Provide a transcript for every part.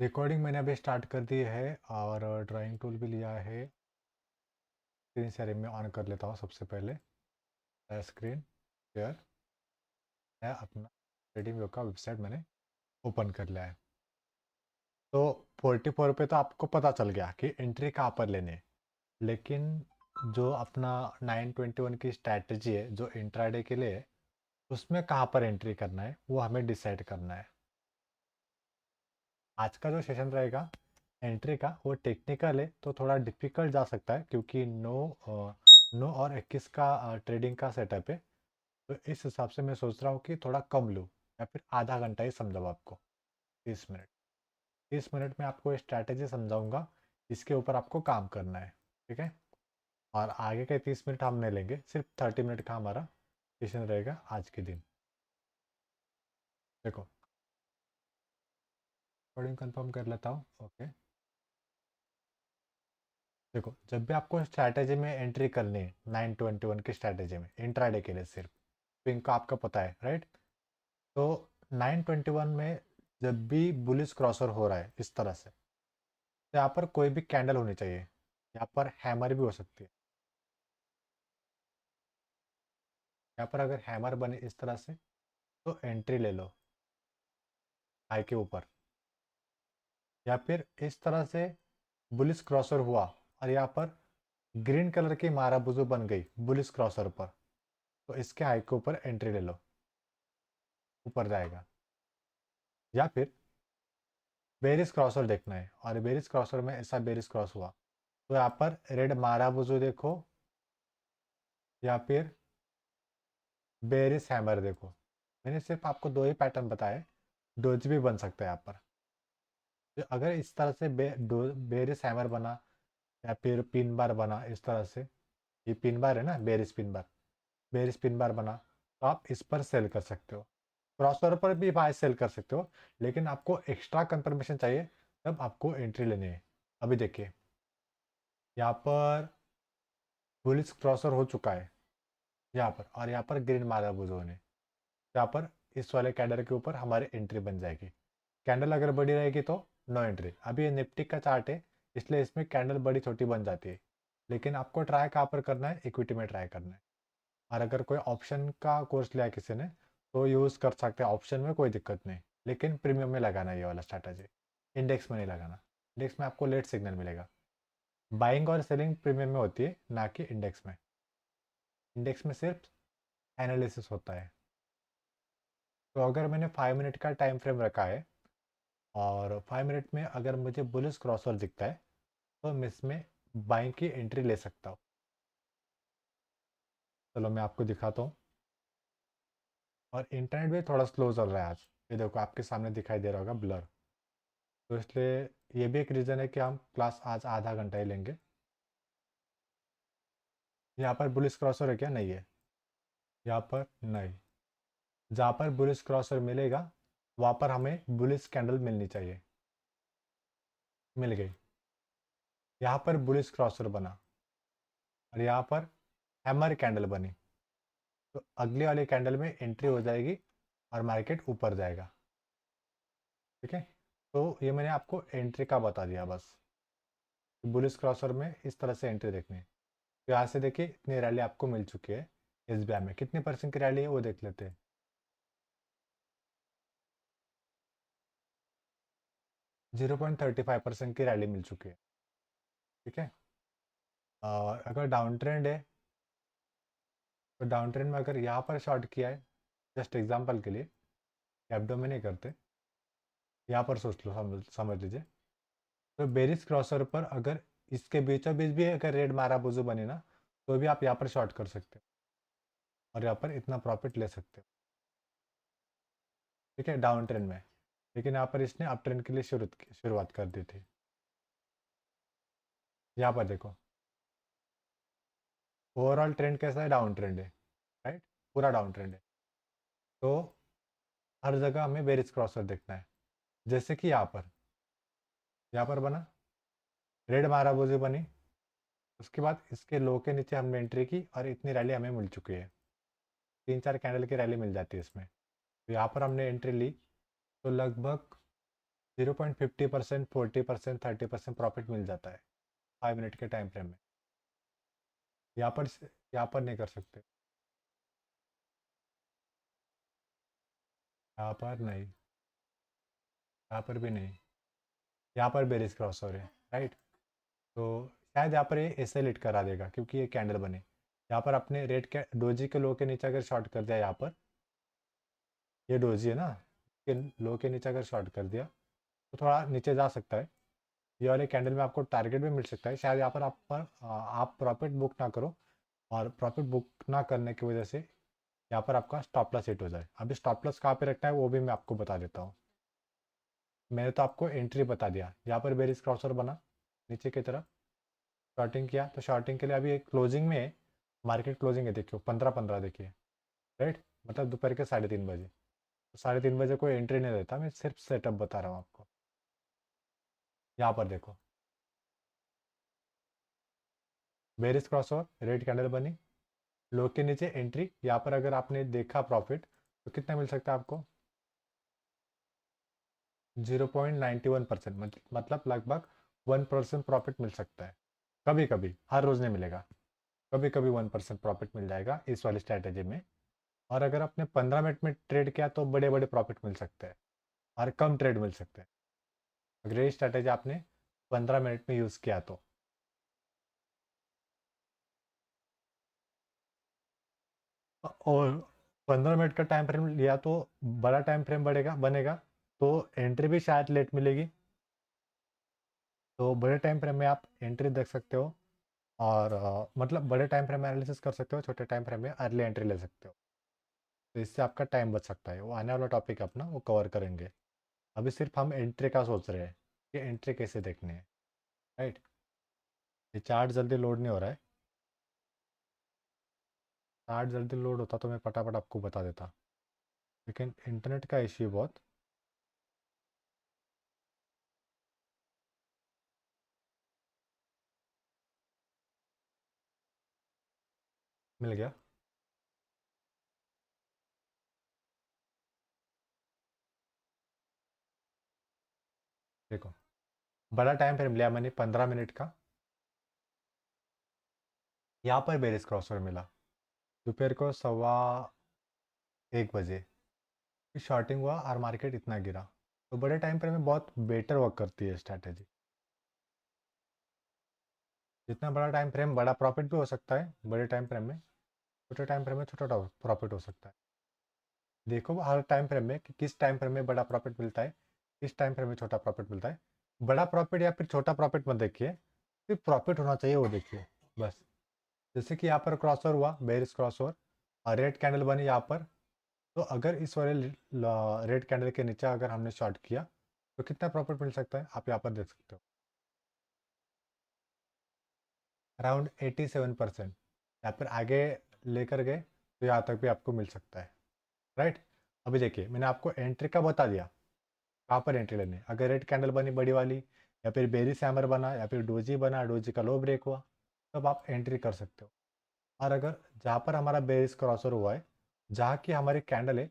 Recording मैंने अभी start कर दी है और ड्राइंग टूल भी लिया है। स्क्रीन शेयरिंग में ऑन कर लेता हूँ सबसे पहले। स्क्रीन शेयर है अपना ट्रेडिंग व्यू का वेबसाइट मैंने ओपन कर लिया है। तो 44 पे तो आपको पता चल गया कि एंट्री कहाँ पर लेनी है, लेकिन जो अपना 921 की स्ट्रैटेजी है जो इंट्राडे के लिए है, उसमें कहाँ पर एंट्री करना है वो हमें डिसाइड करना है। आज का जो सेशन रहेगा एंट्री का वो टेक्निकल है तो थोड़ा डिफिकल्ट जा सकता है, क्योंकि 9 और 21 का ट्रेडिंग का सेटअप है। तो इस हिसाब से मैं सोच रहा हूँ कि थोड़ा कम लूँ या फिर आधा घंटा ही समझाऊँ आपको। 30 मिनट, 30 मिनट में आपको स्ट्रैटेजी समझाऊंगा, इसके ऊपर आपको काम करना है। ठीक है। और आगे के 30 मिनट हम नहीं लेंगे, सिर्फ 30 मिनट का हमारा सेशन रहेगा आज के दिन। देखो, कोडिंग कंफर्म कर लेता हूँ। ओके। देखो, जब भी आपको स्ट्रैटेजी में एंट्री करनी है 921 की स्ट्रैटेजी में इंट्राडे के लिए सिर्फ, तो इनका आपका पता है राइट। तो 921 में जब भी बुलिश क्रॉसर हो रहा है इस तरह से, तो यहाँ पर कोई भी कैंडल होनी चाहिए। यहाँ पर हैमर भी हो सकती है। यहाँ पर अगर हैमर बने इस तरह से तो एंट्री ले लो हाई के ऊपर। या फिर इस तरह से बुलिश क्रॉसर हुआ और यहाँ पर ग्रीन कलर की माराबुजू बन गई बुलिश क्रॉसर पर, तो इसके हाई के ऊपर एंट्री ले लो, ऊपर जाएगा। या फिर बेरिस क्रॉसर देखना है और बेरिस क्रॉसर में ऐसा बेरिस क्रॉस हुआ तो यहाँ पर रेड माराबुजू देखो या फिर बेरिस हैमर देखो। मैंने सिर्फ आपको दो ही पैटर्न बताए, डोज भी बन सकता है यहाँ पर। तो अगर इस तरह से बेरिस हैमर बना या फिर पिन बार बना इस तरह से, ये पिन बार है ना, berries pin bar, berries pin bar बना, तो आप इस पर सेल कर सकते हो। क्रॉसओवर पर भी बाय सेल कर सकते हो, लेकिन आपको एक्स्ट्रा कंफर्मेशन चाहिए तब आपको एंट्री लेनी है। अभी देखिए, यहाँ पर बुलिश क्रॉसर हो चुका है यहाँ पर, और यहाँ पर ग्रीन मारा बुजो ने, यहाँ पर इस वाले कैंडल के ऊपर हमारी एंट्री बन जाएगी। कैंडल अगर बड़ी रहेगी तो नो एंट्री। अभी ये निफ्टी का चार्ट है, इसलिए इसमें कैंडल बड़ी छोटी बन जाती है। लेकिन आपको ट्राई कहाँ पर करना है, इक्विटी में ट्राई करना है। और अगर कोई ऑप्शन का कोर्स लिया है किसी ने तो यूज़ कर सकते हैं ऑप्शन में, कोई दिक्कत नहीं। लेकिन प्रीमियम में लगाना है ये वाला स्ट्रैटेजी, इंडेक्स में नहीं लगाना। इंडेक्स में आपको लेट सिग्नल मिलेगा। बाइंग और सेलिंग प्रीमियम में होती है, ना कि इंडेक्स में। इंडेक्स में सिर्फ एनालिसिस होता है। तो अगर मैंने 5 मिनट का टाइम फ्रेम रखा है और 5 मिनट में अगर मुझे बुलिश क्रॉसओवर दिखता है तो मैं इसमें बाइंग की एंट्री ले सकता हूँ। चलो मैं आपको दिखाता हूँ। और इंटरनेट भी थोड़ा स्लो चल रहा है आज, ये देखो आपके सामने दिखाई दे रहा होगा ब्लर। तो इसलिए ये भी एक रीज़न है कि हम क्लास आज आधा घंटा ही लेंगे। यहाँ पर बुलिश क्रॉसर है क्या, नहीं है। यहाँ पर नहीं। जहाँ पर बुलिश क्रॉसर मिलेगा वहाँ पर हमें बुलिश कैंडल मिलनी चाहिए। मिल गई। यहाँ पर बुलिश क्रॉसर बना और यहाँ पर हैमर कैंडल बनी, तो अगली वाली कैंडल में एंट्री हो जाएगी और मार्केट ऊपर जाएगा। ठीक है। तो ये मैंने आपको एंट्री का बता दिया बस। बुलिश क्रॉसर में इस तरह से एंट्री देखनी है। तो यहाँ से देखिए इतनी रैली आपको मिल चुकी है। एसबीआई में कितने परसेंट की रैली है वो देख लेते हैं। 0.35% की रैली मिल चुकी है। ठीक है। और अगर डाउन ट्रेंड है तो डाउन ट्रेंड में अगर यहाँ पर शॉर्ट किया है, जस्ट एग्जांपल के लिए, कैपडो में नहीं करते, यहाँ पर सोच लो, समझ लीजिए। तो बेरिस क्रॉसर पर अगर इसके बीचों बीच भी अगर रेड मारा बुजू बनी ना, तो भी आप यहाँ पर शॉर्ट कर सकते हो और यहाँ पर इतना प्रॉफिट ले सकते हो। ठीक है, डाउन ट्रेंड में। लेकिन यहाँ पर इसने अप ट्रेंड के लिए शुरुआत कर दी थी। यहाँ पर देखो, ओवरऑल ट्रेंड कैसा है, डाउन ट्रेंड है राइट, पूरा डाउन ट्रेंड है। तो हर जगह हमें बेरिस क्रॉसर देखना है। जैसे कि यहाँ पर बना रेड माराबोजी बनी, उसके बाद इसके लो के नीचे हमने एंट्री की और इतनी रैली हमें मिल चुकी है। 3-4 कैंडल की रैली मिल जाती है इसमें। तो यहाँ पर हमने एंट्री ली, तो लगभग 0.50%, 40%, 30% प्रॉफिट मिल जाता है 5 मिनट के टाइम फ्रेम में। यहाँ पर नहीं कर सकते, यहाँ पर नहीं, यहाँ पर भी नहीं, यहाँ पर बेरिस क्रॉस हो रहे हैं, राइट। तो शायद यहाँ पर ये ऐसे लिट करा देगा क्योंकि ये कैंडल बने। यहाँ पर आपने रेट के डोजी के लो के नीचे अगर शॉर्ट कर दिया, यहाँ पर ये डोजी है ना, के लो के नीचे अगर शॉर्ट कर दिया तो थोड़ा नीचे जा सकता है। ये वाले कैंडल में आपको टारगेट भी मिल सकता है, शायद यहाँ पर आप प्रॉफिट बुक ना करो, और प्रॉफिट बुक ना करने की वजह से यहाँ पर आपका स्टॉप लॉस हिट हो जाए। अभी स्टॉप लॉस कहाँ पे रखना है वो भी मैं आपको बता देता हूँ। मैंने तो आपको एंट्री बता दिया, यहाँ पर बेरिस क्रॉसर बना नीचे की तरफ, शॉर्टिंग किया, तो शॉर्टिंग के लिए अभी एक क्लोजिंग में है, मार्केट क्लोजिंग है, देखियो 15-15 देखिए, राइट, मतलब दोपहर के 3:30 बजे। तो 3:30 बजे कोई एंट्री नहीं देता, मैं सिर्फ सेटअप बता रहा हूँ आपको। यहाँ पर देखो बेरिस क्रॉसओवर, रेड कैंडल बनी, लो के नीचे एंट्री, यहाँ पर अगर आपने देखा प्रॉफिट तो कितना मिल सकता है आपको? 0.91%, मतलब लगभग 1% प्रॉफिट मिल सकता है। कभी कभी, हर रोज़ नहीं मिलेगा, कभी कभी 1% प्रॉफिट मिल जाएगा इस वाली स्ट्रैटेजी में। और अगर आपने 15 मिनट में ट्रेड किया तो बड़े बड़े प्रॉफिट मिल सकते हैं, और कम ट्रेड मिल सकते हैं अगर ये स्ट्रैटेजी आपने 15 मिनट में यूज़ किया तो। और 15 मिनट का टाइम फ्रेम लिया तो बड़ा टाइम फ्रेम बनेगा, तो एंट्री भी शायद लेट मिलेगी। तो बड़े टाइम फ्रेम में आप एंट्री देख सकते हो, और मतलब बड़े टाइम फ्रेम में एनालिसिस कर सकते हो, छोटे टाइम फ्रेम में अर्ली एंट्री ले सकते हो। तो इससे आपका टाइम बच सकता है। वो आने वाला टॉपिक अपना वो कवर करेंगे। अभी सिर्फ हम एंट्री का सोच रहे हैं कि एंट्री कैसे देखनी है, राइट। ये चार्ट जल्दी लोड नहीं हो रहा है, चार्ट जल्दी लोड होता तो मैं फटाफट आपको बता देता, लेकिन इंटरनेट का इश्यू बहुत। मिल गया। देखो बड़ा टाइम फ्रेम लिया मैंने 15 मिनट का, यहाँ पर बेरिस क्रॉसर मिला दोपहर को 1:15 बजे, शॉर्टिंग हुआ और मार्केट इतना गिरा। तो बड़े टाइम फ्रेम में बहुत बेटर वर्क करती है स्ट्रैटेजी। जितना बड़ा टाइम फ्रेम बड़ा प्रॉफिट भी हो सकता है बड़े टाइम फ्रेम में, छोटे टाइम फ्रेम में छोटा प्रॉफिट हो सकता है। देखो हर टाइम फ्रेम में कि किस टाइम फ्रेम में बड़ा प्रॉफिट मिलता है, किस टाइम फ्रेम में छोटा प्रॉफिट मिलता है। बड़ा प्रॉफिट या फिर छोटा प्रॉफिट मत देखिए, सिर्फ प्रॉफिट होना चाहिए वो देखिए बस। जैसे कि यहाँ पर क्रॉसओवर हुआ, बेरिस क्रॉसओवर, और रेड कैंडल बनी यहाँ पर। तो अगर इस वाले रेड कैंडल के नीचे अगर हमने शॉर्ट किया तो कितना प्रॉफिट मिल सकता है आप यहाँ पर देख सकते हो, अराउंड 87%। या फिर आगे लेकर गए तो यहाँ तक भी आपको मिल सकता है, राइट। अभी देखिए मैंने आपको एंट्री का बता दिया, कहाँ पर एंट्री लेनी है। अगर रेड कैंडल बनी बड़ी वाली, या फिर बेरी सैमर बना, या फिर डोजी बना, डोजी का लो ब्रेक हुआ, तब आप एंट्री कर सकते हो। और अगर जहाँ पर हमारा बेरिस क्रॉसर हुआ है, जहाँ की हमारी कैंडल है,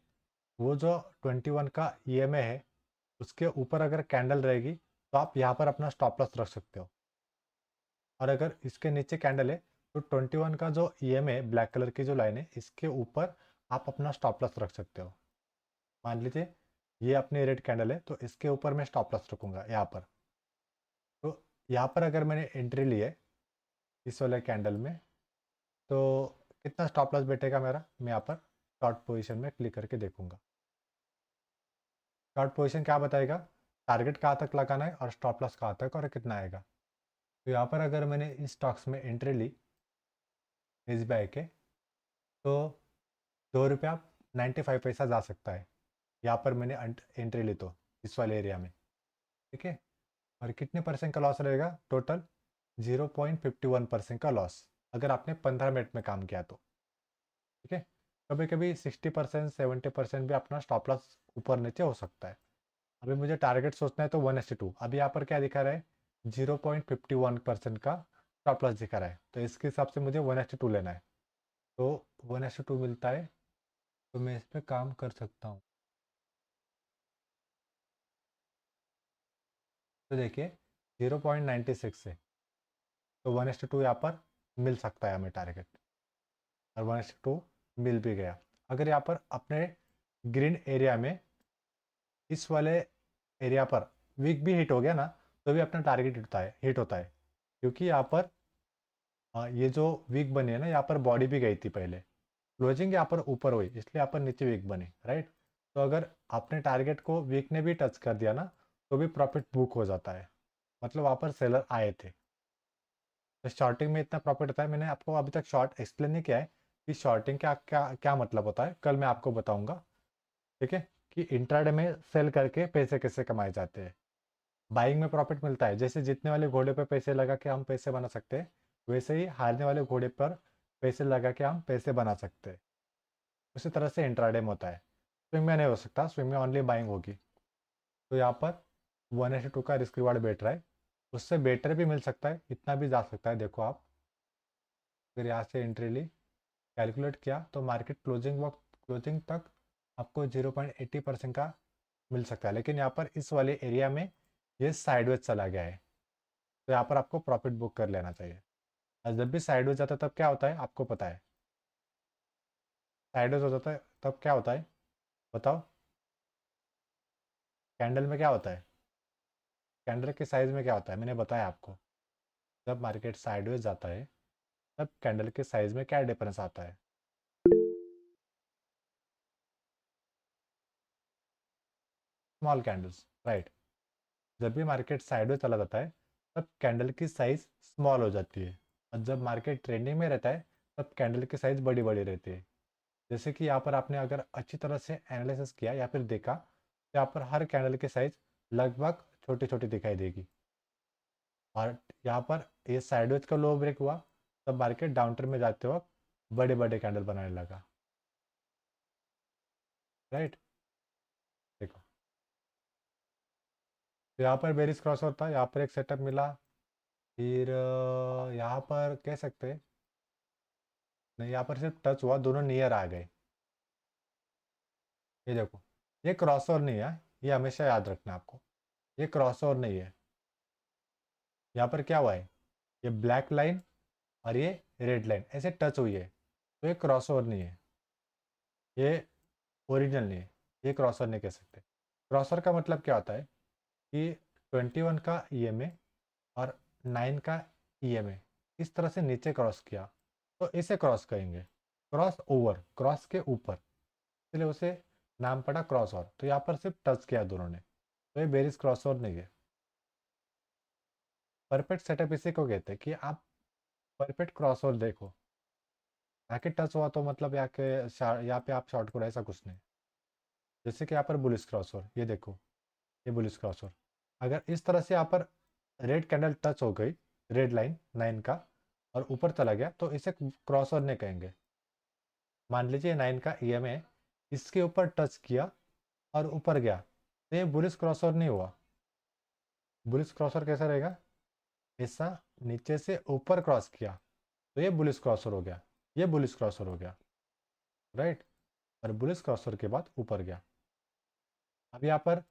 वो जो 21 का ईएमए है उसके ऊपर अगर कैंडल रहेगी तो आप यहाँ पर अपना स्टॉप लॉस रख सकते हो। और अगर इसके नीचे कैंडल है तो 21 का जो ईएमए है, ब्लैक कलर की जो लाइन है, इसके ऊपर आप अपना स्टॉप लॉस रख सकते हो। मान लीजिए ये अपनी रेड कैंडल है तो इसके ऊपर मैं स्टॉप लॉस रखूंगा यहाँ पर। तो यहाँ पर अगर मैंने एंट्री ली है इस वाले कैंडल में, तो कितना स्टॉप लॉस बैठेगा मेरा, मैं यहाँ पर शॉर्ट पोजीशन में क्लिक करके देखूंगा। शॉर्ट पोजीशन क्या बताएगा, टारगेट कहाँ तक लगाना है और स्टॉप लॉस कहाँ तक और कितना आएगा। तो यहाँ पर अगर मैंने इस स्टॉक्स में एंट्री ली एस के, तो 2 रुपया 95 पैसा जा सकता है। यहाँ पर मैंने एंट्री ली तो इस वाले एरिया में, ठीक है। और कितने परसेंट का लॉस रहेगा टोटल? 0.51% का लॉस, अगर आपने 15 मिनट में काम किया तो, ठीक है। कभी कभी 60% 70% भी अपना स्टॉप लॉस ऊपर नीचे हो सकता है। अभी मुझे टारगेट सोचना है तो 1:2। अभी यहाँ पर क्या दिखा रहा है, 0.51% का स्टॉप लॉस दिखा रहा है, तो इसके हिसाब से मुझे 1:2 लेना है। तो 1:2 मिलता है, तो मैं इस पर काम कर सकता हूँ। तो देखिए 0.96 से तो 1:2 यहाँ पर मिल सकता है हमें टारगेट, और 1:2 मिल भी गया। अगर यहाँ पर अपने ग्रीन एरिया में इस वाले एरिया पर वीक भी हिट हो गया ना, तो भी अपना टारगेट हिट होता है क्योंकि यहाँ पर ये जो वीक बनी है ना, यहाँ पर बॉडी भी गई थी पहले, क्लोजिंग यहाँ पर ऊपर हुई इसलिए यहाँ पर नीचे वीक बनी, राइट। तो अगर आपने टारगेट को वीक ने भी टच कर दिया ना, तो भी प्रॉफिट बुक हो जाता है, मतलब वहाँ पर सेलर आए थे। तो शॉर्टिंग में इतना प्रॉफिट होता है। मैंने आपको अभी तक शॉर्ट एक्सप्लेन नहीं किया है कि शॉर्टिंग क्या क्या क्या मतलब होता है, कल मैं आपको बताऊंगा, ठीक है, कि इंट्राडे में सेल करके पैसे कैसे कमाए जाते हैं। बाइंग में प्रॉफिट मिलता है, जैसे जीतने वाले घोड़े पर पैसे लगा के हम पैसे बना सकते हैं, वैसे ही हारने वाले घोड़े पर पैसे लगा के हम पैसे बना सकते हैं। उसी तरह से इंट्राडे में होता है। स्विंग में नहीं हो सकता, स्विंग में ओनली बाइंग होगी। तो यहाँ पर 1:2 का रिस्क रिवार्ड बैठ रहा है, उससे बेटर भी मिल सकता है, इतना भी जा सकता है। देखो आप अगर यहाँ से एंट्री ली, कैलकुलेट किया, तो मार्केट क्लोजिंग तक आपको 0.80% का मिल सकता है, लेकिन यहाँ पर इस वाले एरिया में ये साइडवेज चला गया है, तो यहाँ पर आपको प्रॉफिट बुक कर लेना चाहिए। और जब भी साइडवेज जाता है तब क्या होता है आपको पता है, साइडवेज हो जाता है तब क्या होता है बताओ, कैंडल में क्या होता है, कैंडल के साइज में क्या होता है, मैंने बताया आपको। जब मार्केट साइडवेज जाता है तब कैंडल के साइज में क्या डिफरेंस आता है, स्मॉल कैंडल्स, राइट। जब भी मार्केट साइडवेज चला जाता है तब कैंडल की साइज स्मॉल हो जाती है, और जब मार्केट ट्रेंडिंग में रहता है तब कैंडल की साइज बड़ी बड़ी रहती है। जैसे कि यहाँ पर आपने अगर अच्छी तरह से एनालिसिस किया या फिर देखा, तो यहाँ पर हर कैंडल की साइज लगभग छोटी छोटी दिखाई देगी। और यहाँ पर ये साइडवेज का लो ब्रेक हुआ, तब मार्केट डाउनट्रेंड में जाते वक्त बड़े बड़े कैंडल बनाने लगा, राइट। देखो तो यहाँ पर बेरिस क्रॉस होता है, यहाँ पर एक सेटअप मिला, फिर यहाँ पर कह सकते हैं, नहीं यहाँ पर सिर्फ टच हुआ, दोनों नियर आ गए। ये देखो, ये क्रॉस ओवर नहीं है, ये हमेशा याद रखना आपको, ये क्रॉस ओवर नहीं है। यहाँ पर क्या हुआ है, ये ब्लैक लाइन और ये रेड लाइन ऐसे टच हुई है, तो ये क्रॉस ओवर नहीं है, ये ओरिजिनल नहीं है, ये क्रॉस ओवर नहीं कह सकते। क्रॉस ओवर का मतलब क्या होता है कि 21 का ईएमए और 9 का ईएमए इस तरह से नीचे क्रॉस किया, तो इसे क्रॉस कहेंगे, क्रॉस ओवर, क्रॉस के ऊपर, इसलिए उसे नाम पड़ा क्रॉस ओवर। तो यहाँ पर सिर्फ टच किया दोनों ने, तो ये बेरिस क्रॉस ओवर नहीं है। परफेक्ट सेटअप इसी को कहते हैं कि आप परफेक्ट क्रॉस ओवर देखो, आके टच हुआ तो मतलब यहाँ पे आप शॉर्ट करो, ऐसा कुछ नहीं। जैसे कि यहाँ पर बुलिस क्रॉस ओवर, ये देखो, ये बुलिस क्रॉस ओवर, अगर इस तरह से यहाँ पर रेड कैंडल टच हो गई, रेड लाइन 9 का, और ऊपर चला गया, तो इसे क्रॉस ओवर नहीं कहेंगे। मान लीजिए 9 का ईएमए इसके ऊपर टच किया और ऊपर गया, तो ये बुलिस क्रॉस ओवर नहीं हुआ। बुलिस क्रॉस ओवर कैसा रहेगा, ऐसा नीचे से ऊपर क्रॉस किया, तो ये बुलिस क्रॉस ओवर हो गया, ये बुलिस क्रॉस ओवर हो गया, राइट। और बुलिस क्रॉस ओवर के बाद ऊपर गया। अब यहाँ पर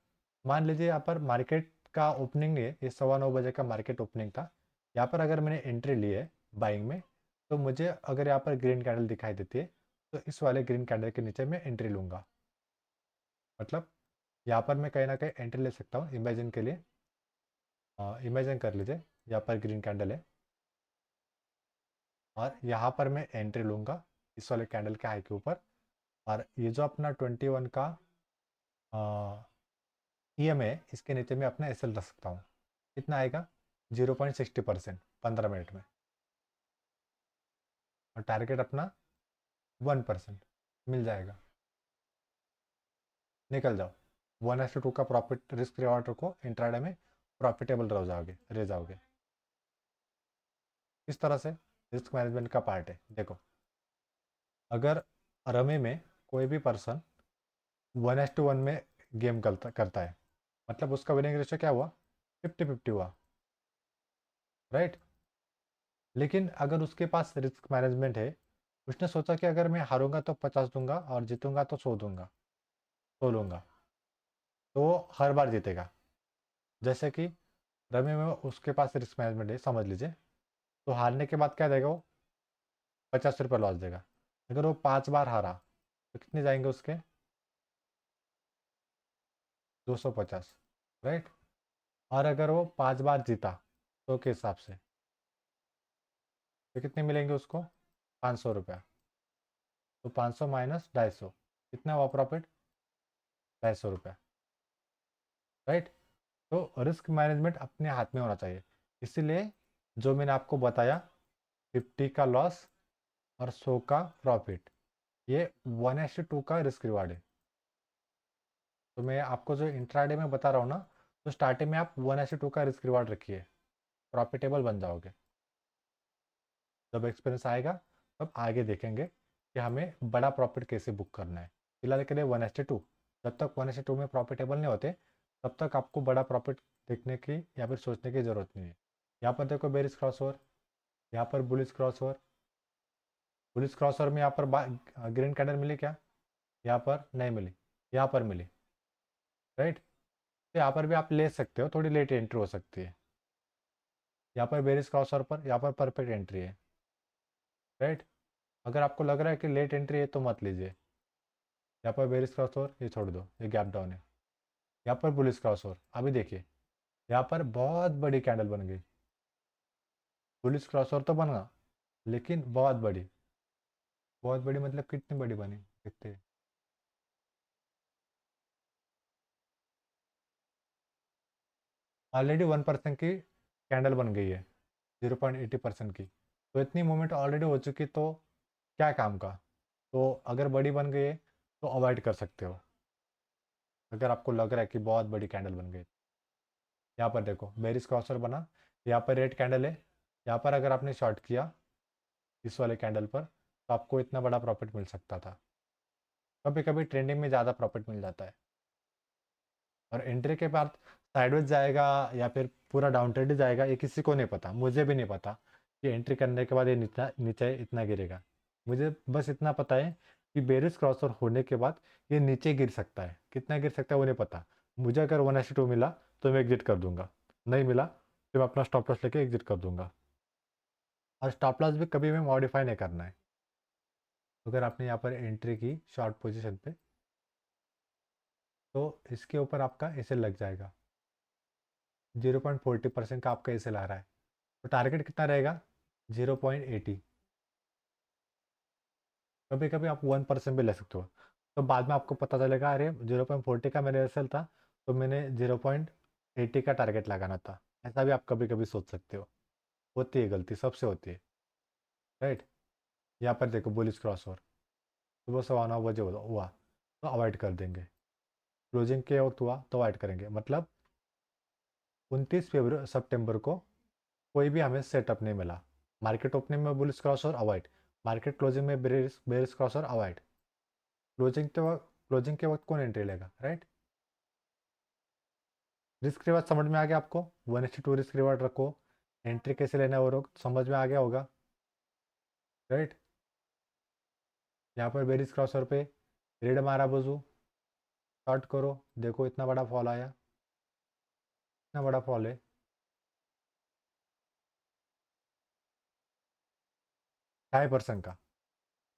मान लीजिए यहाँ पर मार्केट का ओपनिंग है, ये 9:15 बजे का मार्केट ओपनिंग था। यहाँ पर अगर मैंने एंट्री ली है बाइंग में, तो मुझे अगर यहाँ पर ग्रीन कैंडल दिखाई देती है, तो इस वाले ग्रीन कैंडल के नीचे मैं एंट्री लूँगा। मतलब यहाँ पर मैं कहीं ना कहीं एंट्री ले सकता हूँ इमेजिन के लिए। इमेजिन कर लीजिए यहाँ पर ग्रीन कैंडल है, और यहाँ पर मैं एंट्री लूँगा इस वाले कैंडल के हाई के ऊपर, और ये जो अपना 21 का ईएमए, इसके नीचे मैं अपना एसएल रख सकता हूँ। कितना आएगा, 0.60%, 15 मिनट में। और टारगेट अपना 1% मिल जाएगा, निकल जाओ। 1:2 का प्रॉफिट रिस्क रिवॉर्ड रखो, इंट्राडे में प्रॉफिटेबल रह जाओगे। इस तरह से रिस्क मैनेजमेंट का पार्ट है। देखो अगर रमे में कोई भी पर्सन 1:1 में गेम करता है, मतलब उसका विनिंग रेशियो क्या हुआ, 50-50 हुआ, राइट। लेकिन अगर उसके पास रिस्क मैनेजमेंट है, उसने सोचा कि अगर मैं हारूंगा तो 50 दूंगा और जीतूंगा तो 100 दूंगा, 100 लूंगा, तो हर बार जीतेगा। जैसे कि रमी में उसके पास रिस्क मैनेजमेंट है, समझ लीजिए। तो हारने के बाद क्या देगा वो? 50 रुपये लॉस देगा। अगर वो 5 बार हारा तो कितने जाएंगे उसके? 250, राइट। और अगर वो 5 बार जीता तो के हिसाब से तो कितने मिलेंगे उसको? 500 रुपया। तो 500 माइनस 250, कितना हुआ प्रॉफिट? 250 रुपया, राइट। तो रिस्क मैनेजमेंट अपने हाथ में होना चाहिए। इसीलिए जो मैंने आपको बताया, 50 का लॉस और 100 का प्रॉफिट, ये 1:2 का रिस्क रिवार्ड है। तो मैं आपको जो इंट्राडे में बता रहा हूँ ना, तो स्टार्टिंग में आप 1:2 का रिस्क रिवार्ड रखिए, प्रॉफिटेबल बन जाओगे। जब एक्सपीरियंस आएगा तब आगे देखेंगे कि हमें बड़ा प्रॉफिट कैसे बुक करना है। फिलहाल के लिए 1:2। जब तक 1:2 में प्रॉफिटेबल नहीं होते तब तक आपको बड़ा प्रॉफिट देखने की या फिर सोचने की ज़रूरत नहीं है। यहाँ पर देखो बेरिस क्रॉस ओवर, यहाँ पर bullish cross over. Bullish cross over में यहाँ पर ग्रीन कैंडल मिली क्या? यहाँ पर नहीं मिली, यहाँ पर मिली, राइट। तो यहाँ पर भी आप ले सकते हो, थोड़ी लेट एंट्री हो सकती है। यहाँ पर बेरिस क्रॉस ओवर पर यहाँ पर परफेक्ट एंट्री है, राइट। अगर आपको लग रहा है कि लेट एंट्री है तो मत लीजिए। यहाँ पर बेरिस क्रॉस ओवर, ये छोड़ दो, ये गैप डाउन है। यहाँ पर बुलिस क्रॉस ओवर, अभी देखिए यहाँ पर बहुत बड़ी कैंडल बन गई। बुलिस क्रॉस ओवर तो बना, लेकिन बहुत बड़ी। बहुत बड़ी मतलब कितनी बड़ी बनी देखते हैं। ऑलरेडी 1% की कैंडल बन गई है, 0.80% की। तो इतनी मूवमेंट ऑलरेडी हो चुकी, तो क्या काम का। तो अगर बड़ी बन गई है तो अवॉइड कर सकते हो, अगर आपको लग रहा है कि बहुत बड़ी कैंडल बन गई। यहाँ पर देखो बेरिस क्रॉसर बना, यहाँ पर रेड कैंडल है। यहाँ पर अगर आपने शॉर्ट किया इस वाले कैंडल पर तो आपको इतना बड़ा प्रॉफिट मिल सकता था। कभी कभी ट्रेंडिंग में ज़्यादा प्रॉफिट मिल जाता है। और एंट्री के बाद साइडवेज जाएगा या फिर पूरा डाउन ट्रेंड जाएगा, ये किसी को नहीं पता, मुझे भी नहीं पता कि एंट्री करने के बाद ये नीचे नीचे इतना गिरेगा। मुझे बस इतना पता है कि बेरिस क्रॉसर होने के बाद ये नीचे गिर सकता है, कितना गिर सकता है वो नहीं पता। मुझे अगर 1:2 मिला तो मैं एग्जिट कर दूंगा, नहीं मिला तो मैं अपना स्टॉप लॉस लेके एग्जिट कर दूंगा। और स्टॉप लॉस भी कभी भी मॉडिफाई नहीं करना है। अगर आपने यहाँ पर एंट्री की शॉर्ट पोजीशन पे तो इसके ऊपर आपका ऐसे लग जाएगा, 0.40% का आपका ऐसे ला रहा है। तो टारगेट कितना रहेगा? 0.80। कभी कभी आप 1% भी ले सकते हो। तो बाद में आपको पता चलेगा अरे 0.40 का मेरा एसएल था, तो मैंने 0.80 का टारगेट लगाना था। ऐसा भी आप कभी कभी सोच सकते हो। होती है गलती, सबसे होती है, राइट। यहाँ पर देखो बुलिस क्रॉस ओवर, सुबह 9:15 बजे हुआ तो अवॉइड कर देंगे। क्लोजिंग के वक्त हुआ तो अवॉइड करेंगे। मतलब 29 सितंबर को कोई भी हमें सेटअप नहीं मिला। मार्केट ओपनिंग में bullish crossover avoid, market closing में bearish crossover avoid. Closing के वक्त कौन एंट्री लेगा, राइट। रिस्क रिवार्ड समझ में आ गया आपको? 1:2 रिस्क रिवार्ड रखो, एंट्री कैसे लेना है वो समझ में आ गया होगा, राइट। यहाँ पर बेरिस क्रॉसर पे रेड मारा बाजू, शॉर्ट करो, देखो इतना बड़ा फॉल आया, इतना बड़ा फॉल है। 2.5% का,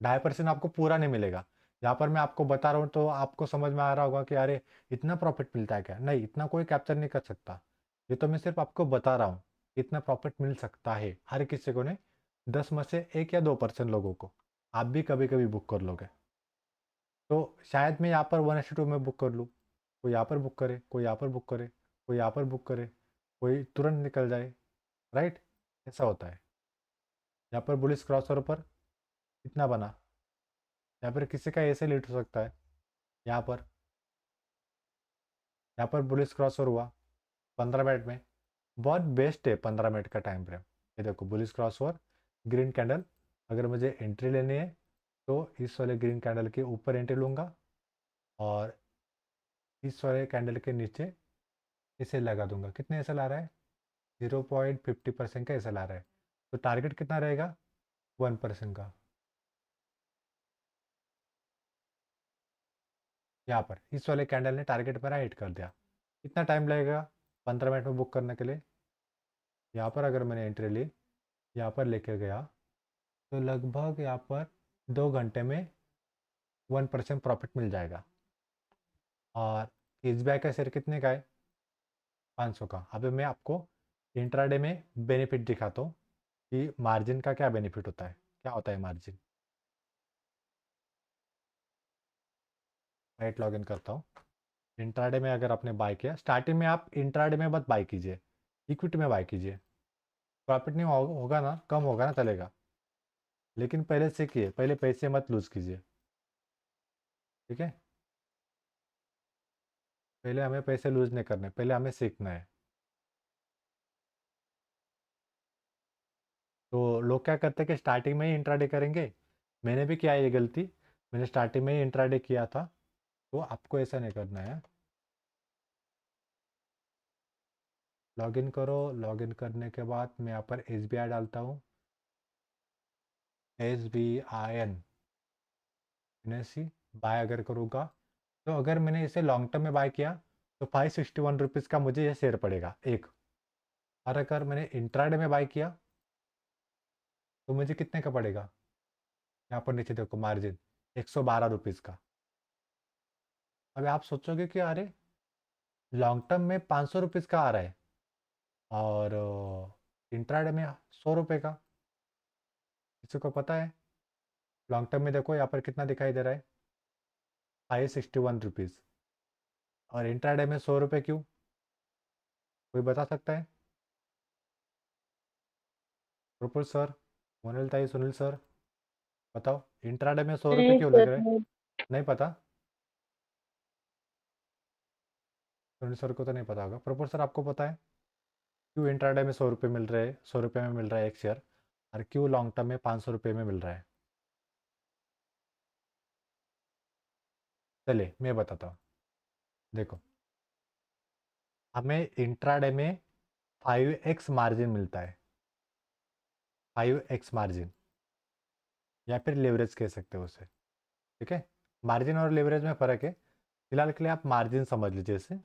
2.5% आपको पूरा नहीं मिलेगा। यहाँ पर मैं आपको बता रहा हूँ तो आपको समझ में आ रहा होगा कि अरे इतना प्रॉफिट मिलता है क्या? नहीं, इतना कोई कैप्चर नहीं कर सकता। ये तो मैं सिर्फ आपको बता रहा हूँ, इतना प्रॉफिट मिल सकता है हर किसी को, नहीं 10 में से 1 या 2% लोगों को। आप भी कभी कभी बुक कर लोगे। तो शायद मैं यहाँ पर 1:2 में बुक कर लूँ, कोई यहाँ पर बुक करे, कोई यहाँ पर बुक करे, कोई यहाँ पर बुक करे, कोई तुरंत निकल जाए, राइट। ऐसा होता है। यहाँ पर बुलिस क्रॉसओवर पर इतना बना, यहाँ पर किसी का ऐसे लेट हो सकता है। यहाँ पर यहाँ पर बुलिस क्रॉसओवर हुआ 15 मिनट में, बहुत बेस्ट है 15 मिनट का टाइम फ्रेम। ये देखो बुलिस क्रॉसओवर, ग्रीन कैंडल। अगर मुझे एंट्री लेनी है तो इस वाले ग्रीन कैंडल के ऊपर एंट्री लूँगा और इस वाले कैंडल के नीचे इसे लगा दूंगा। कितने ऐसा ला रहा है? 0.50% का ऐसा ला रहा है। तो टारगेट कितना रहेगा? 1% का। यहाँ पर इस वाले कैंडल ने टारगेट मेरा हिट कर दिया। कितना टाइम लगेगा 15 मिनट में बुक करने के लिए? यहाँ पर अगर मैंने एंट्री ली, यहाँ पर लेकर गया, तो लगभग यहाँ पर 2 घंटे में 1% प्रॉफिट मिल जाएगा। और एसबीआई का शेयर कितने का है? 500 का। अभी मैं आपको इंट्राडे में बेनिफिट दिखाता हूँ कि मार्जिन का क्या बेनिफिट होता है, क्या होता है मार्जिन। राइट, लॉग इन करता हूँ। इंट्राडे में अगर आपने बाय किया, स्टार्टिंग में आप इंट्राडे में मत बाय कीजिए, इक्विटी में बाय कीजिए। प्रॉफिट नहीं होगा ना, कम होगा ना, चलेगा, लेकिन पहले सीखिए, पहले पैसे मत लूज कीजिए। ठीक है, पहले हमें पैसे लूज नहीं करने, पहले हमें सीखना है। तो लोग क्या करते हैं कि स्टार्टिंग में ही इंट्राडे करेंगे। मैंने भी किया ये गलती, मैंने स्टार्टिंग में ही इंट्राडे किया था। तो आपको ऐसा नहीं करना है। लॉगिन करो, लॉगिन करने के बाद मैं यहाँ पर एस बी आई डालता हूँ, SBIN, सी बाय अगर करूँगा, तो अगर मैंने इसे लॉन्ग टर्म में बाय किया तो 561 रुपीज़ का मुझे ये शेयर पड़ेगा एक। और अगर मैंने इंट्राडे में बाय किया तो मुझे कितने का पड़ेगा? यहाँ पर नीचे देखो मार्जिन 112 रुपीज़ का। अभी आप सोचोगे कि अरे लॉन्ग टर्म में 500 रुपीज़ का आ रहा है और इंट्राडे में 100 रुपये का। किसी को पता है? लॉन्ग टर्म में देखो यहाँ पर कितना दिखाई दे रहा है, 561 रुपीज़। और इंट्राडे में 100 रुपये क्यों? कोई बता सकता है? प्रफुल सर, मोनिल ताई, सुनील सर, बताओ इंट्राडे में 100 रुपये नहीं क्यों सर, लग रहे हैं? नहीं। नहीं पता? सुनील सर को तो नहीं पता होगा, प्रफुल सर आपको पता है क्यों इंट्राडे में 100 रुपये मिल रहे हैं, 100 रुपये में मिल रहा है एक शेयर, और क्यों लॉन्ग टर्म में 500 रुपये में मिल रहा है? चलिए मैं बताता हूँ। देखो, हमें इंट्राडे में 5x मार्जिन मिलता है, 5x मार्जिन, या फिर लेवरेज कह सकते हो उसे। ठीक है, मार्जिन और लेवरेज में फ़र्क है, फिलहाल के लिए आप मार्जिन समझ लीजिए इसे।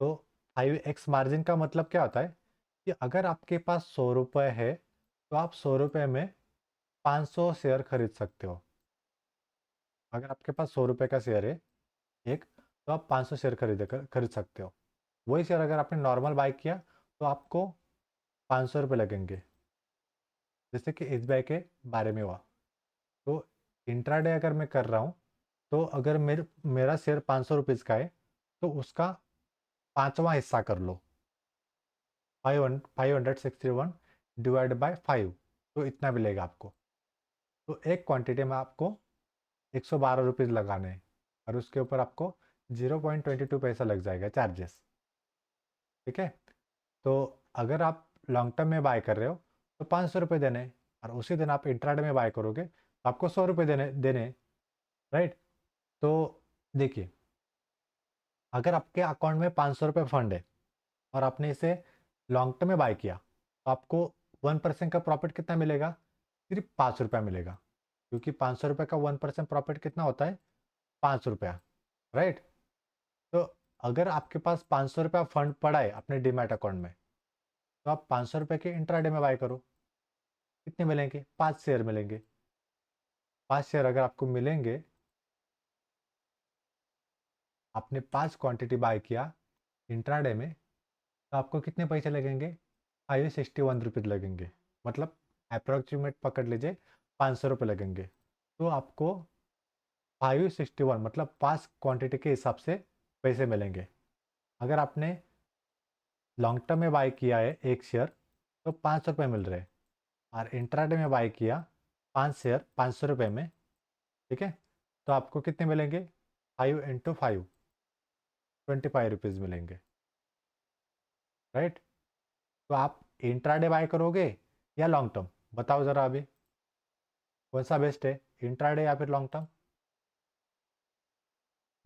तो 5x मार्जिन का मतलब क्या होता है कि अगर आपके पास 100 रुपये है तो आप 100 रुपये में 500 शेयर खरीद सकते हो। अगर आपके पास 100 रुपये का शेयर है एक, तो आप 500 शेयर खरीद सकते हो। वही शेयर अगर आपने नॉर्मल बाय किया तो आपको 500 रुपये लगेंगे, जैसे कि SBI के बारे में हुआ। तो इंट्राडे अगर मैं कर रहा हूँ, तो अगर मेरा शेयर 500 रुपीज़ का है तो उसका 5वां हिस्सा कर लो, 561 डिवाइड बाय 5, तो इतना मिलेगा आपको। तो एक क्वांटिटी में आपको 112 रुपीज़ लगाने हैं, और उसके ऊपर आपको 0.22 पैसा लग जाएगा चार्जेस। ठीक है, तो अगर आप लॉन्ग टर्म में बाय कर रहे हो तो 500 रुपये देने हैं, और उसी दिन आप इंट्राडे में बाय करोगे तो आपको 100 रुपये देने देने हैं। राइट, तो देखिए, अगर आपके अकाउंट में 500 रुपये फंड है और आपने इसे लॉन्ग टर्म में बाय किया, तो आपको 1% का प्रॉफिट कितना मिलेगा? सिर्फ 5 रुपया मिलेगा, क्योंकि 500 रुपये का 1% प्रॉफिट कितना होता है? 5 रुपया। राइट, तो अगर आपके पास 500 रुपया फंड पड़ा है अपने डीमैट अकाउंट में, तो आप 500 रुपये के इंट्राडे में बाय करो। कितने मिलेंगे? 5 शेयर मिलेंगे। 5 शेयर अगर आपको मिलेंगे, आपने 5 क्वांटिटी बाय किया इंट्राडे में, तो आपको कितने पैसे लगेंगे? 561 रुपीज़ लगेंगे। मतलब अप्रोक्सीमेट पकड़ लीजिए, 500 रुपये लगेंगे। तो आपको 561 मतलब 5 क्वांटिटी के हिसाब से पैसे मिलेंगे। अगर आपने लॉन्ग टर्म में बाय किया है एक शेयर, तो 500 रुपये मिल रहे हैं, और इंट्राडे में बाय किया 5 शेयर 500 रुपये में। ठीक है, तो आपको कितने मिलेंगे? 5 × 5, 25 रुपीज़ मिलेंगे। राइट, तो आप इंट्राडे बाय करोगे या लॉन्ग टर्म? बताओ ज़रा अभी, कौन सा बेस्ट है, इंट्राडे या फिर लॉन्ग टर्म?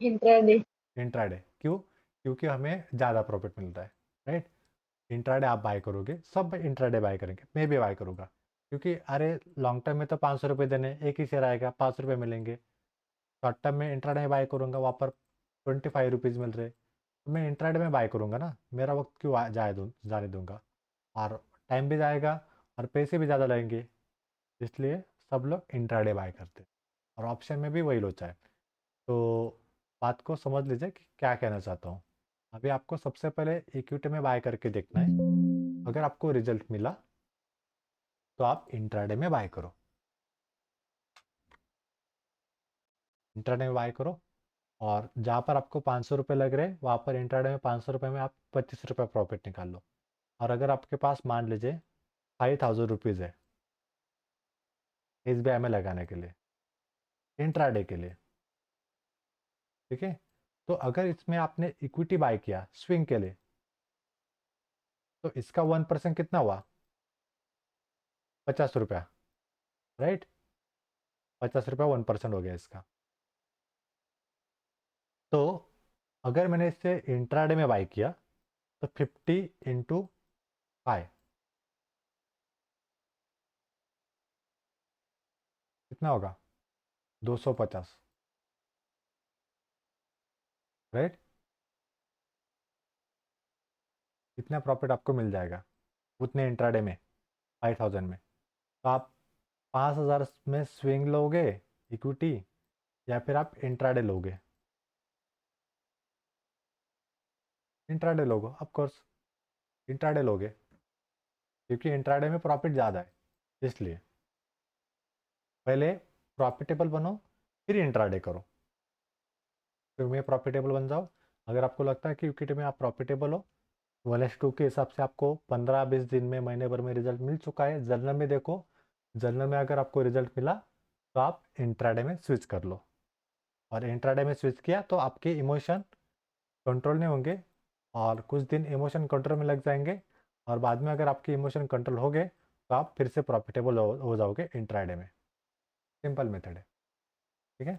इंट्राडे। इंट्राडे क्यों? क्योंकि हमें ज़्यादा प्रॉफिट मिलता है। राइट, इंट्राडे आप बाय करोगे, सब इंट्राडे बाय करेंगे, मैं भी बाय करूँगा, क्योंकि अरे लॉन्ग टर्म में तो 500 रुपये देने, एक ही शेयर आएगा, 5 रुपये मिलेंगे। शॉर्ट टर्म में इंट्राडे में बाय करूँगा, वहाँ पर 25 रुपीज़ मिल रहे, तो मैं इंट्राडे में बाय करूँगा ना, मेरा वक्त क्यों जाने दूंगा। और टाइम भी जाएगा और पैसे भी ज़्यादा लगेंगे, इसलिए सब लोग इंट्राडे बाय करते हैं और ऑप्शन में भी वही लोचा है। तो बात को समझ लीजिए कि क्या कहना चाहता हूँ। अभी आपको सबसे पहले इक्विटी में बाय करके देखना है, अगर आपको रिजल्ट मिला तो आप इंट्राडे में बाय करो। इंट्राडे में बाय करो और जहाँ पर आपको 500 रुपये लग रहे हैं वहाँ पर इंट्राडे में 500 रुपये में आप 25 रुपये प्रॉफिट निकाल लो। और अगर आपके पास मान लीजिए 5000 रुपीज़ है SBI में लगाने के लिए, इंट्राडे के लिए, ठीक है। तो अगर इसमें आपने इक्विटी बाय किया स्विंग के लिए, तो इसका 1% कितना हुआ? 50 रुपया, राइट। 50 रुपया 1% हो गया इसका। तो अगर मैंने इसे इंट्राडे में बाय किया तो 50 × 5 कितना होगा? 250, राइट। इतना प्रॉफिट आपको मिल जाएगा उतने इंट्राडे में, 5000 में। तो आप 5000 में स्विंग लोगे इक्विटी, या फिर आप इंट्राडे लोगे? इंट्राडे लोगे ऑफ कोर्स, इंट्राडे लोगे, क्योंकि इंट्राडे में प्रॉफिट ज़्यादा है, इसलिए पहले प्रॉफिटेबल बनो फिर इंट्राडे करो। फिर में प्रॉफिटेबल बन जाओ। अगर आपको लगता है कि इक्विटी में आप प्रॉफिटेबल हो, 1:2 के हिसाब से आपको 15-20 दिन में, महीने भर में रिजल्ट मिल चुका है, जर्नल में देखो। जर्नल में अगर आपको रिजल्ट मिला तो आप इंट्राडे में स्विच कर लो। और इंट्राडे में स्विच किया तो आपके इमोशन कंट्रोल नहीं होंगे और कुछ दिन इमोशन कंट्रोल में लग जाएंगे, और बाद में अगर आपके इमोशन कंट्रोल हो गए तो आप फिर से प्रॉफिटेबल हो जाओगे इंट्राडे में। सिंपल मेथड है, ठीक है।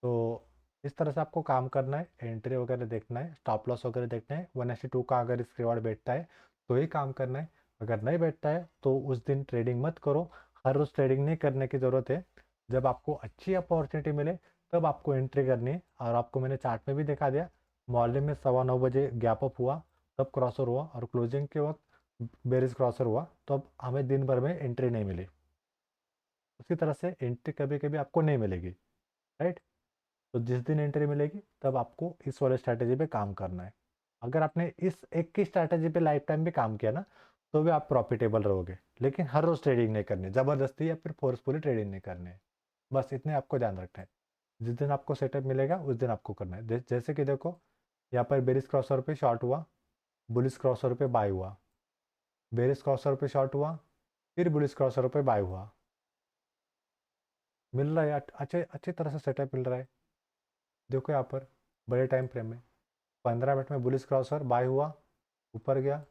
तो इस तरह से आपको काम करना है, एंट्री वगैरह देखना है, स्टॉप लॉस वगैरह देखना है। 1:2 का अगर इस रिवार्ड बैठता है तो ही काम करना है, अगर नहीं बैठता है तो उस दिन ट्रेडिंग मत करो। हर रोज़ ट्रेडिंग नहीं करने की ज़रूरत है, जब आपको अच्छी अपॉर्चुनिटी मिले तब आपको एंट्री करनी है। और आपको मैंने चार्ट में भी दिखा दिया, मॉर्निंग में 9:15 गैप अप हुआ, तब क्रॉसर हुआ, और क्लोजिंग के वक्त बेरिस क्रॉसर हुआ, तो अब हमें दिन भर में एंट्री नहीं मिली। उसी तरह से एंट्री कभी कभी आपको नहीं मिलेगी, राइट। तो जिस दिन एंट्री मिलेगी तब आपको इस वाले स्ट्रैटेजी पे काम करना है। अगर आपने इस एक की स्ट्रैटेजी पे लाइफ टाइम भी काम किया ना, तो भी आप प्रॉफिटेबल रहोगे। लेकिन हर रोज़ ट्रेडिंग नहीं करनी, ज़बरदस्ती या फिर फोर्सफुली ट्रेडिंग नहीं करनी है। बस इतने आपको ध्यान रखना है। जिस दिन आपको सेटअप मिलेगा उस दिन आपको करना है। जैसे कि देखो, यहाँ पर बेरिस क्रॉसर पे शॉर्ट हुआ, बुलिस क्रॉसर पे बाय हुआ, बेरिस क्रॉसर पे शॉर्ट हुआ, फिर बुलिस क्रॉसर पे बाय हुआ। मिल रहा है, अच्छे अच्छी तरह से सेटअप मिल रहा है। देखो यहाँ पर बड़े टाइम फ्रेम में 15 मिनट में बुलिस क्रॉसर बाय हुआ, ऊपर गया,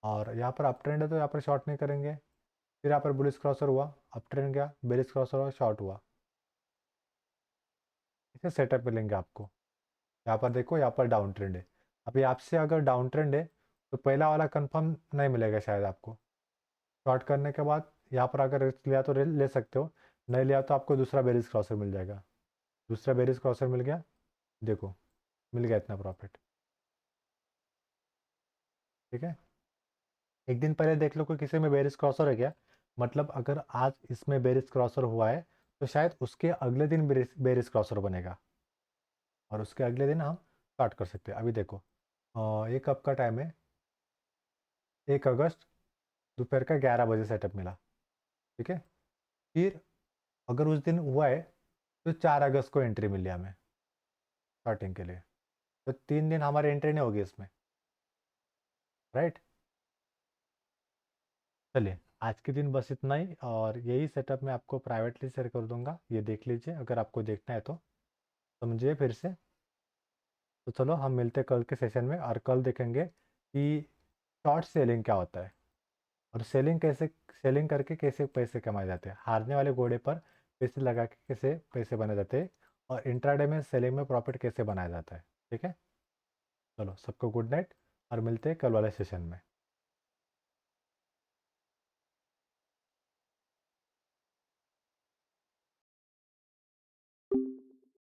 और यहाँ पर अप ट्रेंड है तो यहाँ पर शॉर्ट नहीं करेंगे। फिर यहाँ पर बुलिस क्रॉसर हुआ, अप ट्रेंड गया, बेरिस क्रॉसर हुआ, शॉर्ट हुआ। इसे सेटअप मिलेंगे आपको। यहाँ पर देखो, यहाँ पर डाउन ट्रेंड है। अभी आपसे अगर डाउन ट्रेंड है तो पहला वाला कंफर्म नहीं मिलेगा शायद आपको। शॉर्ट करने के बाद यहाँ पर अगर रिस्क लिया तो ले सकते हो, नहीं लिया तो आपको दूसरा बेरिस क्रॉसर मिल जाएगा। दूसरा बेरिस क्रॉसर मिल गया, देखो मिल गया इतना प्रॉफिट, ठीक है। एक दिन पहले देख लो कि किसी में बेरिस क्रॉसर है क्या, मतलब अगर आज इसमें बेरिस क्रॉसर हुआ है तो शायद उसके अगले दिन बेरिस क्रॉसर बनेगा, और उसके अगले दिन हम स्टार्ट कर सकते हैं। अभी देखो, एक कब का टाइम है, 1 अगस्त, दोपहर का 11 बजे सेटअप मिला, ठीक है। फिर अगर उस दिन हुआ है तो 4 अगस्त को एंट्री मिली हमें स्टार्टिंग के लिए, तो 3 दिन हमारी एंट्री नहीं होगी इसमें, राइट। चलिए, आज के दिन बस इतना ही, और यही सेटअप मैं आपको प्राइवेटली शेयर कर दूंगा, ये देख लीजिए अगर आपको देखना है तो समझिए फिर से। तो चलो हम मिलते हैं कल के सेशन में, और कल देखेंगे कि शॉर्ट सेलिंग क्या होता है, और सेलिंग करके कैसे पैसे कमाए जाते हैं, हारने वाले घोड़े पर पैसे लगा के कैसे पैसे बनाए जाते हैं, और इंट्राडे में सेलिंग में प्रॉफिट कैसे बनाया जाता है, ठीक है। चलो सबको गुड नाइट, और मिलते हैं कल वाले सेशन में।